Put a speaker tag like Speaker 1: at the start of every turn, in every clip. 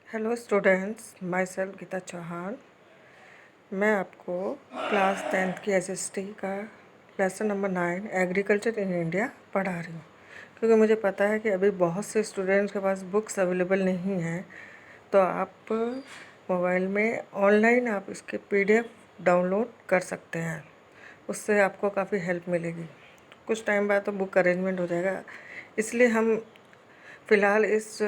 Speaker 1: Hello students, my self Geeta Chauhan. मैं आपको class 10th की एसएसटी का lesson number 9 agriculture in India पढ़ा रही हूँ, क्योंकि मुझे पता है कि अभी बहुत से स्टूडेंट्स के पास बुक्स अवेलेबल नहीं हैं। तो आप मोबाइल में ऑनलाइन आप इसके पीडीएफ डाउनलोड कर सकते हैं। उससे आपको काफ़ी हेल्प मिलेगी। कुछ टाइम बाद तो बुक अरेंजमेंट हो जाएगा, इसलिए हम फ़िलहाल इस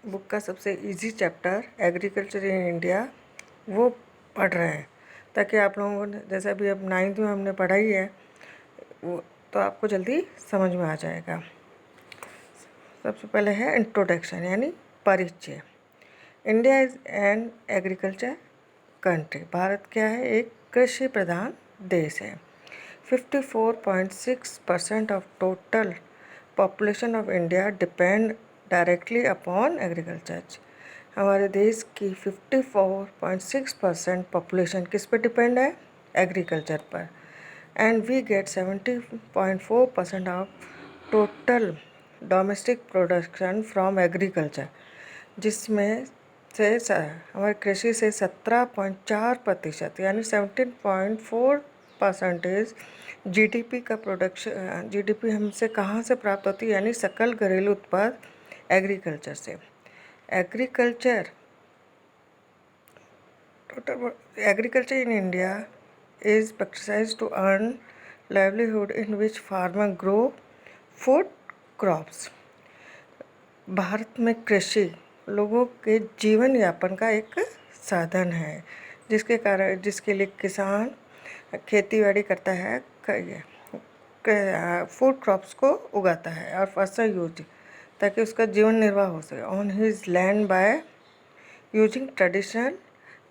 Speaker 1: बुक का सबसे easy chapter agriculture in India वो पढ़ रहे हैं, ताकि आप लोगों ने जैसे अभी अब 9th में हमने पढ़ाई है वो तो आपको जल्दी समझ में आ जाएगा। सबसे पहले है इंट्रोडक्शन यानी परिचय। India is an agriculture country. Bharat क्या है? एक कृषि प्रधान देश है। 54.6% of total population of India depend directly upon agriculture. हमारे देश की 54.6% पॉपुलेशन किस पर डिपेंड है? एग्रीकल्चर पर। And we get 70.4% of total domestic production from agriculture, जिसमें से हमारे कृषि से 17.4% यानी 17.4% जीडीपी का प्रोडक्शन। जीडीपी हमसे कहाँ से प्राप्त होती है? यानी सकल घरेलू उत्पाद एग्रीकल्चर से। Agriculture Agriculture in India is exercised to earn livelihood in which farmer grow food crops. Bharat में कृषि लोगों के जीवन यापन का एक साधन है, जिसके लिए किसान खेती करता है, फूड क्रॉप्स को उगाता है और फसल यूज, ताकि उसका जीवन निर्वाह हो सके on his land by using traditional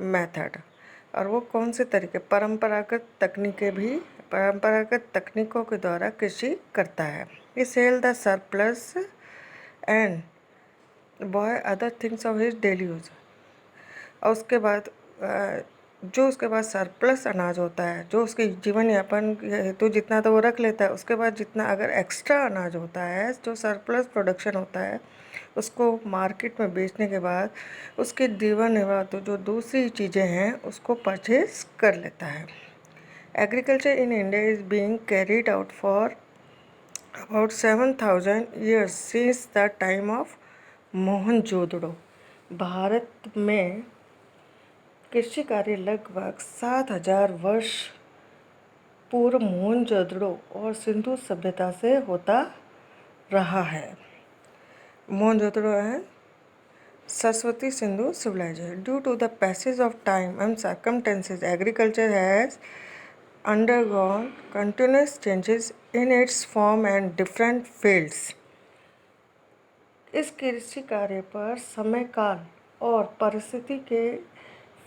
Speaker 1: method. और वो कौन से तरीके? परंपरागत तकनीकों के द्वारा कृषि करता है। ये sell the surplus and buy other things of his daily use. और उसके बाद जो उसके पास सरप्लस अनाज होता है, जो उसके जीवन यापन हेतु जितना तो वो रख लेता है, उसके बाद जितना अगर एक्स्ट्रा अनाज होता है, जो सरप्लस प्रोडक्शन होता है, उसको मार्केट में बेचने के बाद उसके जीवन निर्वाह तो जो दूसरी चीज़ें हैं उसको परचेज कर लेता है। Agriculture in India is being carried out for about 7,000 years since the time of Mohenjodaro. Bharat में कृषि कार्य लगभग 7,000 वर्ष पूर्व मोहनजोदड़ो और सिंधु सभ्यता से होता रहा है। मोहनजोदड़ो है Saraswati Sindhu civilization. Due to the passage of time and circumstances, agriculture has undergone continuous changes in its form and different fields. इस कृषि कार्य पर समय काल और परिस्थिति के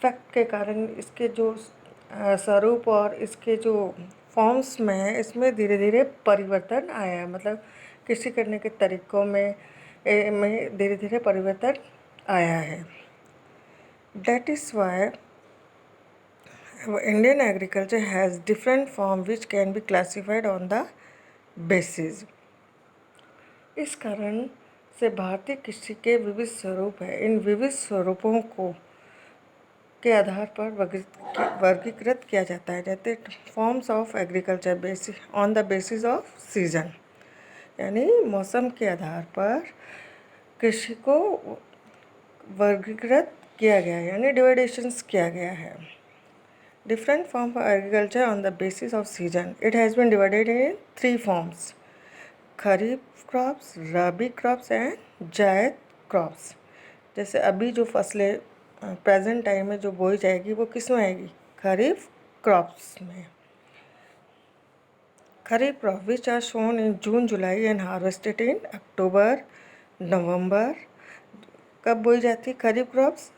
Speaker 1: फैक्ट के कारण इसके जो स्वरूप और इसके जो फॉर्म्स में है, इसमें धीरे धीरे परिवर्तन आया है। मतलब कृषि करने के तरीक़ों में धीरे धीरे परिवर्तन आया है। That is why Indian agriculture has different form which can be classified on the basis. इस कारण से भारतीय कृषि के विविध स्वरूप है। इन विविध स्वरूपों को के आधार पर वर्गीकृत किया जाता है, जैसे forms of agriculture basis on the basis of season, यानी मौसम के आधार पर कृषि को वर्गीकृत किया गया है, यानी डिवाइडेशंस किया गया है। Different form of agriculture on the basis of season. It has been divided in 3 forms: kharif crops, rabi crops and zaid crops. जैसे अभी जो फसलें प्रेजेंट टाइम में जो बोई जाएगी वो किस में आएगी? खरीफ क्रॉप्स में। Kharif crop which are sown in June July and harvested in October November. कब बोई जाती है खरीफ क्रॉप्स?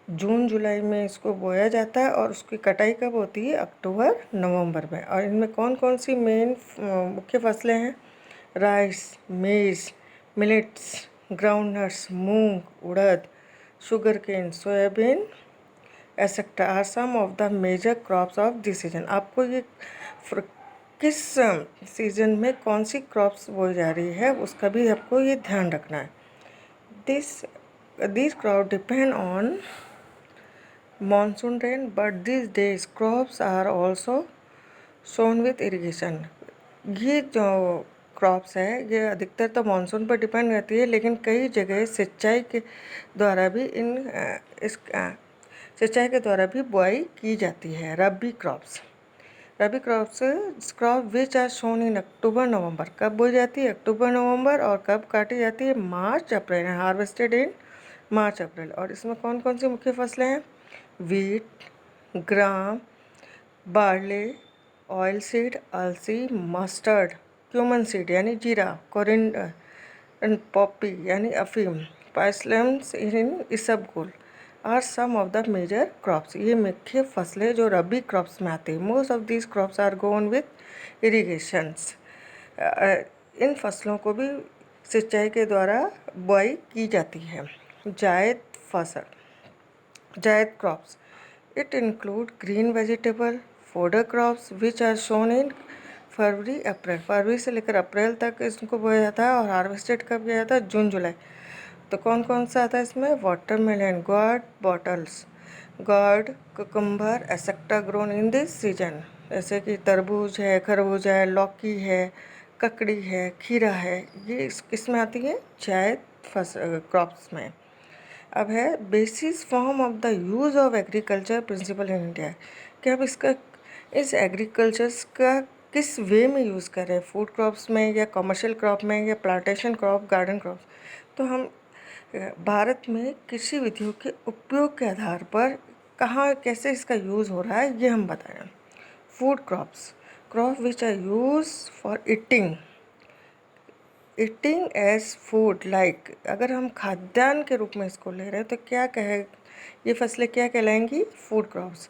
Speaker 1: जून जुलाई में इसको बोया जाता है और उसकी कटाई कब होती है? अक्टूबर नवंबर में। और इनमें कौन कौन सी मेन मुख्य फसलें हैं? Rice, maize, millets, groundnuts, moong, urad, sugar cane, soybean etcetera are some of the major crops of this season. आपको ये किस सीजन में कौन सी क्रॉप्स बोई जा रही है उसका भी आपको ये ध्यान रखना है। This these crops depend on monsoon rain, but these days crops are also sown with irrigation. ये जो क्रॉप्स है ये अधिकतर तो मानसून पर डिपेंड रहती है, लेकिन कई जगह सिंचाई के द्वारा भी सिंचाई के द्वारा भी बुआई की जाती है। रबी crops crop which are Son in October November. कब बोई जाती है? अक्टूबर नवंबर। और कब काटी जाती है? मार्च अप्रैल। Harvested in March April. और इसमें कौन कौन सी मुख्य फसलें हैं? Wheat, gram, barley, oil seed, अलसी, मस्टर्ड, क्यूमन सीड यानी जीरा, कोरिंडर, पॉपी यानी अफीम, psyllium in isabgol are some of the major crops. ये मुख्य फसलें जो रबी क्रॉप्स में आती है। Most of these crops are grown with irrigations. इन फसलों को भी सिंचाई के द्वारा बुआई की जाती है। Zaid crops it include green vegetable fodder crops which are sown in February April. फरवरी से लेकर अप्रैल तक इसको बोया जाता है। और हार्वेस्टेड कब किया जाता है? जून जुलाई। तो कौन कौन सा आता है इसमें? Watermelon, gourd, bottles, gourd, cucumber, एसेक्टा ग्रोन इन दिस सीजन। जैसे कि तरबूज है, खरबूजा है, लौकी है, ककड़ी है, खीरा है, ये किस में आती है? जायद क्रॉप्स में। अब है basis form of the use of agriculture principle in India. कि अब इस एग्रीकल्चर्स का किस वे में यूज़ कर रहे हैं? फूड क्रॉप्स में या कमर्शियल क्रॉप में या प्लांटेशन क्रॉप, गार्डन क्रॉप्स। तो हम भारत में कृषि विधियों के उपयोग के आधार पर कहाँ कैसे इसका यूज़ हो रहा है ये हम बताएं। Food crop which are use for eating as food, like अगर हम खाद्यान्न के रूप में इसको ले रहे हैं तो क्या कहे ये फसलें क्या कहलाएंगी? Food crops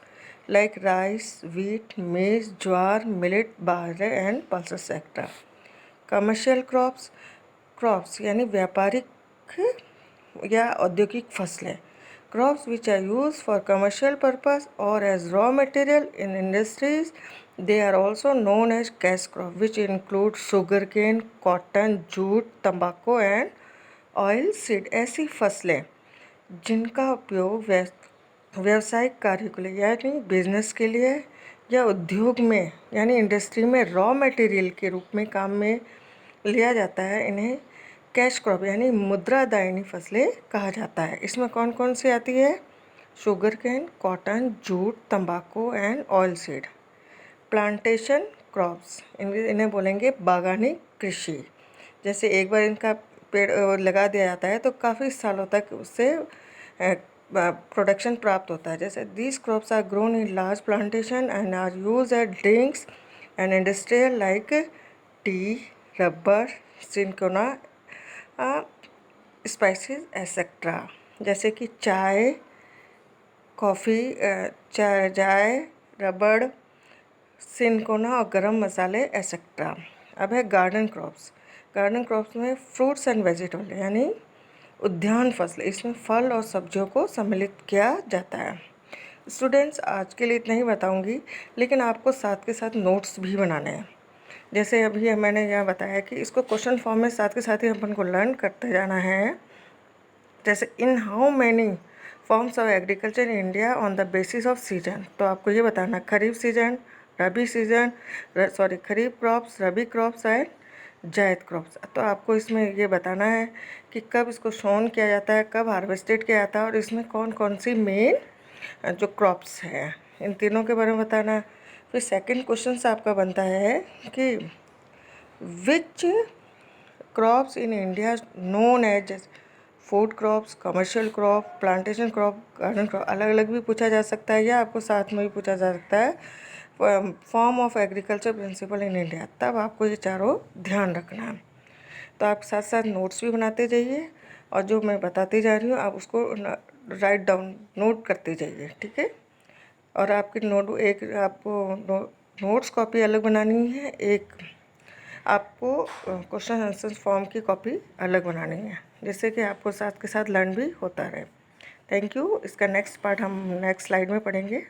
Speaker 1: like rice, wheat, maize, jowar, millet, बाजरे and pulses etcetera. Commercial crops यानी व्यापारिक या औद्योगिक फसलें। Crops which are use for commercial purpose और as raw material in industries. They are also known as cash crop which include sugar cane, cotton, jute, tambaku and oil seed. ऐसी फसलें जिनका उपयोग व्यावसायिक कार्य के लिए यानी बिजनेस के लिए या उद्योग में यानी इंडस्ट्री में रॉ मटेरियल के रूप में काम में लिया जाता है, इन्हें कैश क्रॉप यानी मुद्रादायनी फसलें कहा जाता है। इसमें कौन कौन सी आती है? Sugar cane, cotton, jute, tambaku and oil seed. Plantation crops इन्हें बोलेंगे बागानी कृषि। जैसे एक बार इनका पेड़ लगा दिया जाता है तो काफ़ी सालों तक उससे प्रोडक्शन प्राप्त होता है। जैसे these crops are grown in large plantation and are use at drinks and industrial like tea, rubber, cinchona, spices etcetera. जैसे कि चाय, कॉफ़ी, चाय, रबड़, सिनकोना और गरम मसाले एक्सेट्रा। अब है गार्डन क्रॉप्स में फ्रूट्स एंड वेजिटेबल यानी उद्यान फसलें। इसमें फल और सब्जियों को सम्मिलित किया जाता है। स्टूडेंट्स आज के लिए इतना ही बताऊंगी, लेकिन आपको साथ के साथ नोट्स भी बनाने हैं। जैसे अभी मैंने यह बताया कि इसको क्वेश्चन फॉर्म में साथ के साथ ही अपन को लर्न करते जाना है। जैसे in how many forms of agriculture in India on the basis of season. तो आपको ये बताना kharif season, rabi season, kharif crops, rabi crops and zaid crops. तो आपको इसमें ये बताना है कि कब इसको सोन किया जाता है, कब हार्वेस्टेड किया जाता है और इसमें कौन कौन सी मेन जो क्रॉप्स हैं इन तीनों के बारे में बताना है। फिर सेकंड क्वेश्चन आपका बनता है कि which crops in India known as food crops, commercial crop, plantation crop, garden crop. अलग अलग भी पूछा जा सकता है या आपको साथ में भी पूछा जा सकता है form of agriculture principle in India. तब आपको ये चारों ध्यान रखना है। तो आप साथ साथ नोट्स भी बनाते जाइए और जो मैं बताती जा रही हूँ आप उसको राइट डाउन नोट करते जाइए, ठीक है। और आपकी आपको नोट्स कॉपी अलग बनानी है, एक आपको क्वेश्चन आंसर फॉर्म की कॉपी अलग बनानी है, जिससे कि आपको साथ के साथ लर्न भी होता रहे। Thank you. इसका नेक्स्ट पार्ट हम नेक्स्ट स्लाइड में पढ़ेंगे।